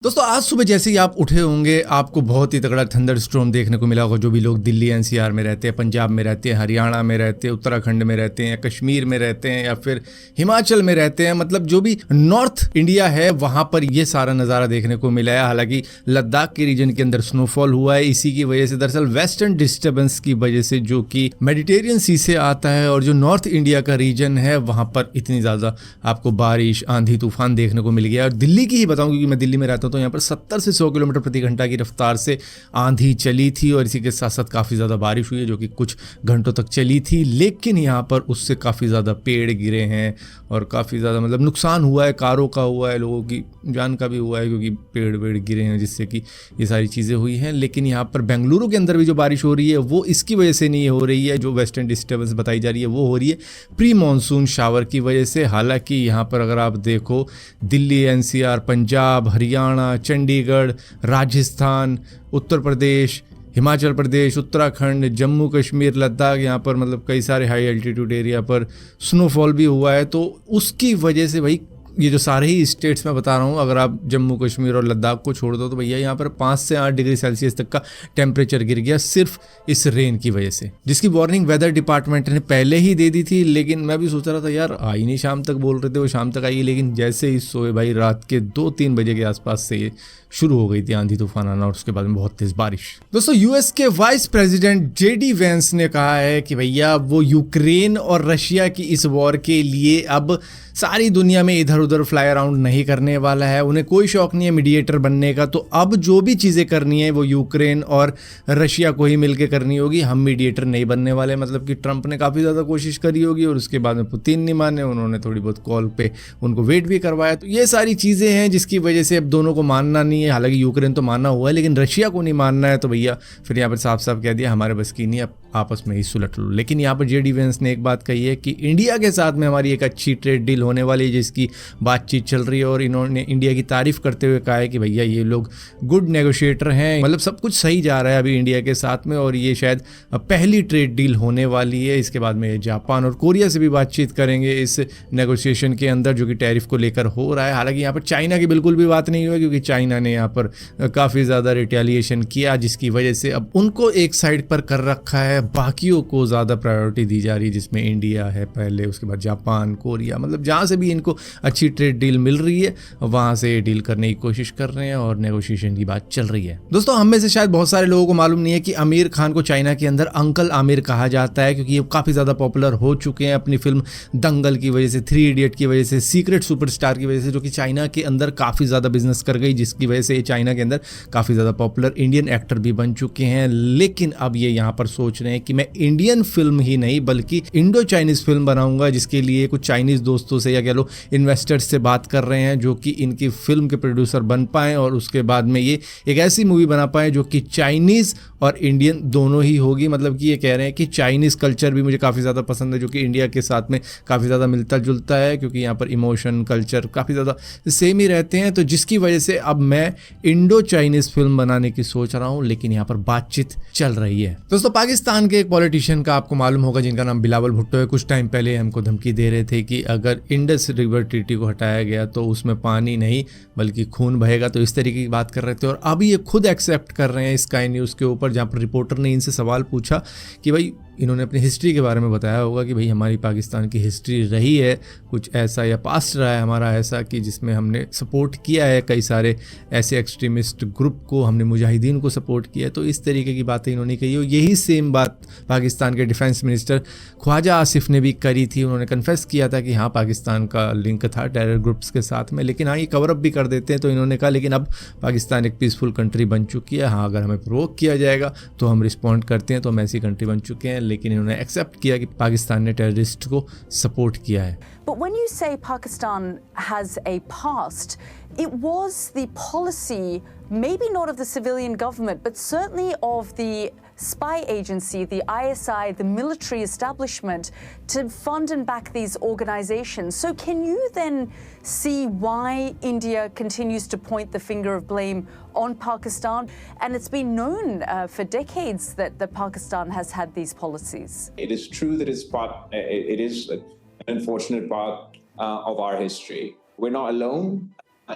दोस्तों आज सुबह जैसे ही आप उठे होंगे आपको बहुत ही तगड़ा थंडर स्टॉर्म देखने को मिला होगा। जो भी लोग दिल्ली एनसीआर में रहते हैं, पंजाब में रहते हैं, हरियाणा में रहते हैं, उत्तराखंड में रहते हैं, या कश्मीर में रहते हैं, या फिर हिमाचल में रहते हैं, मतलब जो भी नॉर्थ इंडिया है वहाँ पर ये सारा नज़ारा देखने को मिला है। हालांकि लद्दाख के रीजन के अंदर स्नोफॉल हुआ है, इसी की वजह से दरअसल वेस्टर्न डिस्टर्बेंस की वजह से जो कि मेडिटेरियन सी से आता है, और जो नॉर्थ इंडिया का रीजन है वहाँ पर इतनी ज़्यादा आपको बारिश, आंधी, तूफान देखने को मिल गया। और दिल्ली की ही बताऊँ क्योंकि मैं दिल्ली में रहता हूँ, तो यहाँ पर 70 से 100 किलोमीटर प्रति घंटा की रफ्तार से आंधी चली थी, और इसी के साथ साथ काफ़ी ज़्यादा बारिश हुई है जो कि कुछ घंटों तक चली थी। लेकिन यहाँ पर उससे काफ़ी ज़्यादा पेड़ गिरे हैं और काफ़ी ज़्यादा मतलब नुकसान हुआ है, कारों का हुआ है, लोगों की जान का भी हुआ है क्योंकि पेड़ वेड़ गिरे हैं जिससे कि ये सारी चीज़ें हुई हैं। लेकिन यहाँ पर बेंगलुरु के अंदर भी जो बारिश हो रही है वो इसकी वजह से नहीं हो रही है, जो वेस्टर्न डिस्टर्बेंस बताई जा रही है वो हो रही है प्री मानसून शावर की वजह से। हालांकि यहाँ पर अगर आप देखो दिल्ली एनसीआर, पंजाब, हरियाणा, चंडीगढ़, राजस्थान, उत्तर प्रदेश, हिमाचल प्रदेश, उत्तराखंड, जम्मू कश्मीर, लद्दाख, यहाँ पर मतलब कई सारे हाई एल्टीट्यूड एरिया पर स्नोफॉल भी हुआ है। तो उसकी वजह से भाई ये जो सारे ही स्टेट्स मैं बता रहा हूँ, अगर आप जम्मू कश्मीर और लद्दाख को छोड़ दो तो भैया यहाँ पर 5 से 8 डिग्री सेल्सियस तक का टेम्परेचर गिर गया सिर्फ इस रेन की वजह से, जिसकी वार्निंग वेदर डिपार्टमेंट ने पहले ही दे दी थी। लेकिन मैं भी सोच रहा था यार आई नहीं, शाम तक बोल रहे थे वो शाम तक आएगी, लेकिन जैसे ही सोए भाई रात के 2-3 बजे के आसपास से ये शुरू हो गई थी आंधी तूफान आना, और उसके बाद में बहुत तेज बारिश। दोस्तों यूएस के वाइस प्रेसिडेंट जेडी वेंस ने कहा है कि भैया वो यूक्रेन और रशिया की इस वॉर के लिए अब सारी दुनिया में इधर उधर फ्लाई अराउंड नहीं करने वाला है। उन्हें कोई शौक नहीं है मीडिएटर बनने का, तो अब जो भी चीज़ें करनी है वो यूक्रेन और रशिया को ही मिलकर करनी होगी, हम मीडिएटर नहीं बनने वाले। मतलब कि ट्रंप ने काफ़ी ज़्यादा कोशिश करी होगी और उसके बाद में पुतिन नहीं माने, उन्होंने थोड़ी बहुत कॉल पे उनको वेट भी करवाया। तो ये सारी चीज़ें हैं जिसकी वजह से अब दोनों को मानना नहीं है। हालांकि यूक्रेन तो मानना हुआ है लेकिन रशिया को नहीं मानना है, तो भैया फिर यहाँ पर साफ साफ कह दिया हमारे बस की नहीं, अब आपस में ही सुलट लो। लेकिन यहाँ पर जेडी वेंस ने एक बात कही है कि इंडिया के साथ में हमारी एक अच्छी ट्रेड डील होने वाली है जिसकी बातचीत चल रही है, और इन्होंने इंडिया की तारीफ करते हुए कहा है कि भैया ये लोग गुड नेगोशिएटर हैं, मतलब सब कुछ सही जा रहा है अभी इंडिया के साथ में, और ये शायद पहली ट्रेड डील होने वाली है। इसके बाद में जापान और कोरिया से भी बातचीत करेंगे इस नेगोशिएशन के अंदर जो कि टैरिफ को लेकर हो रहा है। हालांकि यहाँ पर चाइना की बिल्कुल भी बात नहीं हुई क्योंकि चाइना ने यहाँ पर काफ़ी ज़्यादा रिटेलिएशन किया, जिसकी वजह से अब उनको एक साइड पर कर रखा है, बाकियों को ज़्यादा प्रायोरिटी दी जा रही है, जिसमें इंडिया है पहले, उसके बाद जापान, कोरिया, मतलब जहाँ से भी इनको अच्छी ट्रेड डील मिल रही है वहाँ से डील करने की कोशिश कर रहे हैं और नेगोशिएशन की बात चल रही है। दोस्तों हम में से शायद बहुत सारे लोगों को मालूम नहीं है कि आमिर खान को चाइना के अंदर अंकल आमिर कहा जाता है, क्योंकि ये काफ़ी ज़्यादा पॉपुलर हो चुके हैं अपनी फिल्म दंगल की वजह से, 3 इडियट की वजह से, सीक्रेट सुपरस्टार की वजह से, जो कि चाइना के अंदर काफ़ी ज़्यादा बिजनेस कर गई, जिसकी वजह से ये चाइना के अंदर काफ़ी ज़्यादा पॉपुलर इंडियन एक्टर भी बन चुके हैं। लेकिन अब ये यहाँ पर सोच रहे हैं कि मैं इंडियन फिल्म ही नहीं बल्कि इंडो चाइनीज़ फिल्म बनाऊंगा, जिसके लिए कुछ चाइनीज़ दोस्तों से या कह लो इन्वेस्टर्स से बात कर रहे हैं जो कि इनकी फिल्म के प्रोड्यूसर बन पाएँ, और उसके बाद में ये एक ऐसी मूवी बना पाएँ जो कि चाइनीज़ और इंडियन दोनों ही होगी। मतलब कि ये कह रहे हैं कि चाइनीज़ कल्चर भी मुझे काफ़ी ज़्यादा पसंद है, जो कि इंडिया के साथ में काफ़ी ज़्यादा मिलता जुलता है, क्योंकि यहाँ पर इमोशन, कल्चर काफ़ी ज़्यादा सेम ही रहते हैं। तो जिसकी वजह से अब मैं इंडो चाइनीज़ फिल्म बनाने की सोच रहा हूँ, लेकिन यहाँ पर बातचीत चल रही है। दोस्तों पाकिस्तान के एक पॉलिटिशियन का आपको मालूम होगा जिनका नाम बिलावल भुट्टो है, कुछ टाइम पहले हमको धमकी दे रहे थे कि अगर इंडस रिवर ट्रीटी को हटाया गया तो उसमें पानी नहीं बल्कि खून बहेगा, तो इस तरीके की बात कर रहे थे। और अभी ये खुद एक्सेप्ट कर रहे हैं स्काई न्यूज़ के ऊपर, जहाँ पर रिपोर्टर ने इनसे सवाल पूछा कि भाई इन्होंने अपनी हिस्ट्री के बारे में बताया होगा कि भाई हमारी पाकिस्तान की हिस्ट्री रही है कुछ ऐसा, या पास्ट रहा है हमारा ऐसा कि जिसमें हमने सपोर्ट किया है कई सारे ऐसे एक्सट्रीमिस्ट ग्रुप को, हमने मुजाहिदीन को सपोर्ट किया है। तो इस तरीके की बातें इन्होंने कही, और यही सेम बात पाकिस्तान के डिफेंस मिनिस्टर ख्वाजा आसिफ ने भी करी थी। उन्होंने कन्फेस किया था कि हाँ पाकिस्तान का लिंक था टेरर ग्रुप्स के साथ में, लेकिन हाँ ये कवर अप भी कर देते हैं। तो इन्होंने कहा लेकिन अब पाकिस्तान एक पीसफुल कंट्री बन चुकी है, हाँ अगर हमें प्रोवोक किया जाएगा तो हम रिस्पॉन्ड करते हैं, तो हम ऐसी कंट्री बन चुके हैं। लेकिन इन्होंने एक्सेप्ट किया कि पाकिस्तान ने टेररिस्ट को सपोर्ट किया है। But when you say Pakistan has a past, it was the policy, maybe not of the civilian government, but certainly of the spy agency, the ISI, the military establishment, to fund and back these organizations. So can you then see why India continues to point the finger of blame on Pakistan? And it's been known for decades that Pakistan has had these policies. It is true that it is an unfortunate part of our history. We're not alone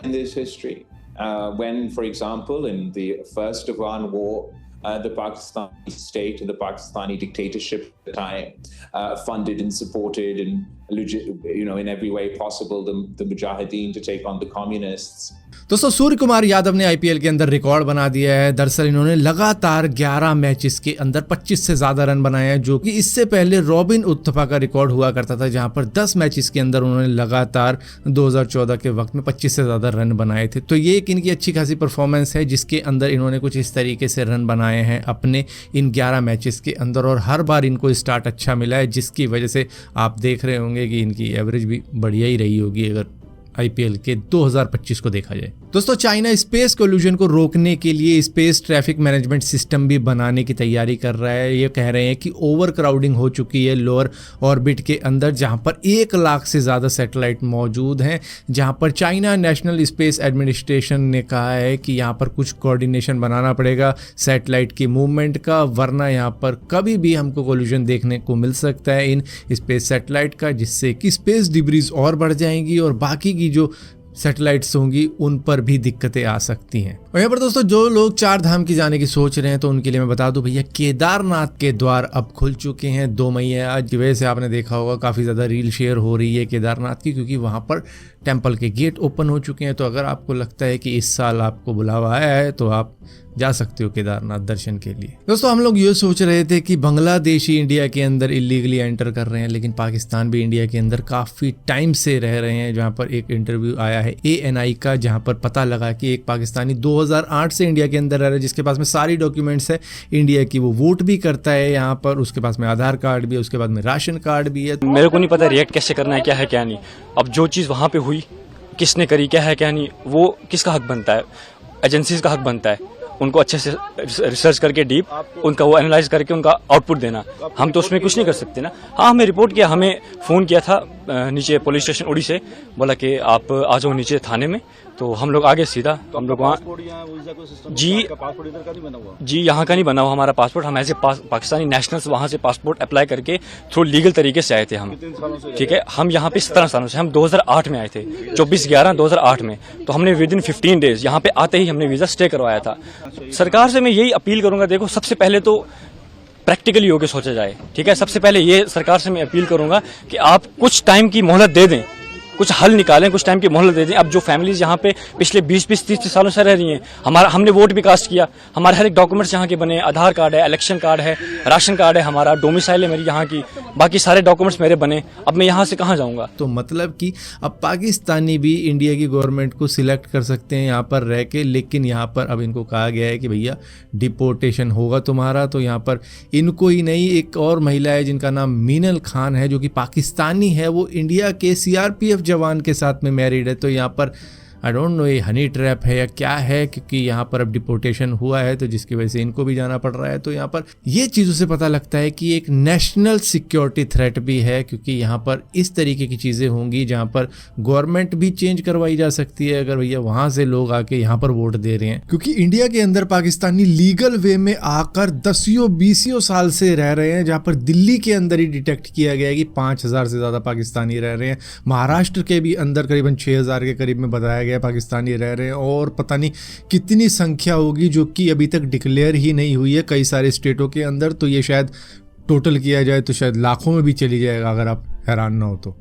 in this history. when, for example, in the first Afghan war, the Pakistani state and the Pakistani dictatorship at the time funded and supported and, in every way possible the Mujahideen to take on the communists. दोस्तों सूर्य कुमार यादव ने IPL के अंदर record बना दिया है। दरअसल इन्होंने लगातार 11 मैचेस के अंदर 25 से ज़्यादा रन बनाए हैं, जो कि इससे पहले रॉबिन उथप्पा का रिकॉर्ड हुआ करता था, जहां पर 10 मैचेस के अंदर उन्होंने लगातार 2014 के वक्त में 25 से ज़्यादा रन बनाए थे। तो ये एक इनकी अच्छी खासी परफॉर्मेंस है, जिसके अंदर इन्होंने कुछ इस तरीके से रन बनाए हैं अपने इन 11 मैचेस के अंदर, और हर बार इनको स्टार्ट अच्छा मिला है, जिसकी वजह से आप देख रहे होंगे कि इनकी एवरेज भी बढ़िया ही रही होगी अगर आईपीएल के 2025 को देखा जाए। दोस्तों चाइना स्पेस कोल्यूजन को रोकने के लिए स्पेस ट्रैफिक मैनेजमेंट सिस्टम भी बनाने की तैयारी कर रहा है। ये कह रहे हैं कि ओवर क्राउडिंग हो चुकी है लोअर ऑर्बिट के अंदर, जहां पर 1 लाख से ज़्यादा सैटेलाइट मौजूद हैं, जहां पर चाइना नेशनल स्पेस एडमिनिस्ट्रेशन ने कहा है कि यहाँ पर कुछ कोऑर्डिनेशन बनाना पड़ेगा सैटेलाइट की मूवमेंट का, वरना यहाँ पर कभी भी हमको कोल्यूजन देखने को मिल सकता है इन स्पेस सैटेलाइट का, जिससे कि स्पेस डिब्रीज और बढ़ जाएंगी और बाकी की जो सैटेलाइट्स होंगी उन पर भी दिक्कतें आ सकती हैं। और यहाँ पर दोस्तों जो लोग 4 धाम की जाने की सोच रहे हैं, तो उनके लिए मैं बता दूं भैया, केदारनाथ के द्वार अब खुल चुके हैं। 2 मई है आज, वैसे आपने देखा होगा काफ़ी ज़्यादा रील शेयर हो रही है केदारनाथ की, क्योंकि वहाँ पर टेम्पल के गेट ओपन हो चुके हैं। तो अगर आपको लगता है कि इस साल आपको बुलावा आया है तो आप जा सकते हो केदारनाथ दर्शन के लिए। दोस्तों हम लोग ये सोच रहे थे कि बांग्लादेशी इंडिया के अंदर इलीगली एंटर कर रहे हैं, लेकिन पाकिस्तान भी इंडिया के अंदर काफ़ी टाइम से रह रहे हैं। जहाँ पर एक इंटरव्यू आया है ANI का, जहाँ पर पता लगा कि एक पाकिस्तानी 2008 से इंडिया के अंदर रह रहा है, जिसके पास में सारी डॉक्यूमेंट्स है इंडिया की, वो वोट भी करता है यहाँ पर, उसके पास में आधार कार्ड भी है, उसके बाद में राशन कार्ड भी है। मेरे को नहीं पता रिएक्ट कैसे करना है, क्या है क्या नहीं। अब जो चीज़ वहाँ पे हुई, किसने करी, क्या है क्या नहीं, वो किसका हक बनता है? एजेंसीज का हक बनता है उनको अच्छे से रिसर्च करके डीप उनका वो एनालाइज करके उनका आउटपुट देना। हम तो उसमें कुछ नहीं कर सकते ना। हाँ, हमें रिपोर्ट किया, हमें फ़ोन किया था नीचे पुलिस स्टेशन उड़ी से, बोला कि आप आ जाओ नीचे थाने में, तो हम लोग आगे सीधा हम लोग वहाँ जी यहाँ का नहीं बना हुआ हमारा पासपोर्ट। हम ऐसे पाकिस्तानी नेशनल्स वहाँ से पासपोर्ट अप्लाई करके थ्रू लीगल तरीके से आए थे हम, ठीक है। हम यहाँ पे 17 सालों से, हम 2008 में आए थे, 24/11/2008 में। तो हमने विद इन 15 डेज यहाँ पे आते ही हमने वीज़ा स्टे करवाया था। सरकार से मैं यही अपील करूँगा, देखो सबसे पहले तो प्रैक्टिकली होकर सोचा जाए, ठीक है। सबसे पहले ये सरकार से मैं अपील करूँगा कि आप कुछ टाइम की मोहलत दे दें, कुछ हल निकालें, कुछ टाइम की मोहलत दे दें। अब जो फैमिलीज यहाँ पे पिछले 20-30 सालों से रह रही हैं, हमने वोट भी कास्ट किया, हमारे हर एक डॉक्यूमेंट्स यहाँ के बने, आधार कार्ड है, इलेक्शन कार्ड है, राशन कार्ड है, हमारा डोमिसाइल है मेरी यहाँ की, बाकी सारे डॉक्यूमेंट्स मेरे बने। अब मैं यहाँ से कहाँ जाऊँगा? तो मतलब कि अब पाकिस्तानी भी इंडिया की गवर्नमेंट को सिलेक्ट कर सकते हैं यहाँ पर रह के, लेकिन यहाँ पर अब इनको कहा गया है कि भैया डिपोर्टेशन होगा तुम्हारा। तो यहाँ पर इनको ही नहीं, एक और महिला है जिनका नाम मीनल खान है, जो कि पाकिस्तानी है, वो इंडिया के CRPF जवान के साथ में मैरिड है। तो यहाँ पर आई डोंट नो ये हनी ट्रैप है या क्या है, क्योंकि यहाँ पर अब डिपोर्टेशन हुआ है, तो जिसकी वजह से इनको भी जाना पड़ रहा है। तो यहाँ पर ये चीज़ों से पता लगता है कि एक नेशनल सिक्योरिटी थ्रेट भी है, क्योंकि यहाँ पर इस तरीके की चीज़ें होंगी जहाँ पर गवर्नमेंट भी चेंज करवाई जा सकती है अगर भैया वहाँ से लोग आके यहाँ पर वोट दे रहे हैं। क्योंकि इंडिया के अंदर पाकिस्तानी लीगल वे में आकर 10-20 साल से रह रहे हैं, जहाँ पर दिल्ली के अंदर ही डिटेक्ट किया गया है कि 5000 से ज़्यादा पाकिस्तानी रह रहे हैं। महाराष्ट्र के भी अंदर करीबन 6000 के करीब में बताया गया पाकिस्तानी रह रहे हैं, और पता नहीं कितनी संख्या होगी जो कि अभी तक डिक्लेयर ही नहीं हुई है कई सारे स्टेटों के अंदर। तो ये शायद टोटल किया जाए तो शायद लाखों में भी चली जाएगा, अगर आप हैरान ना हो तो।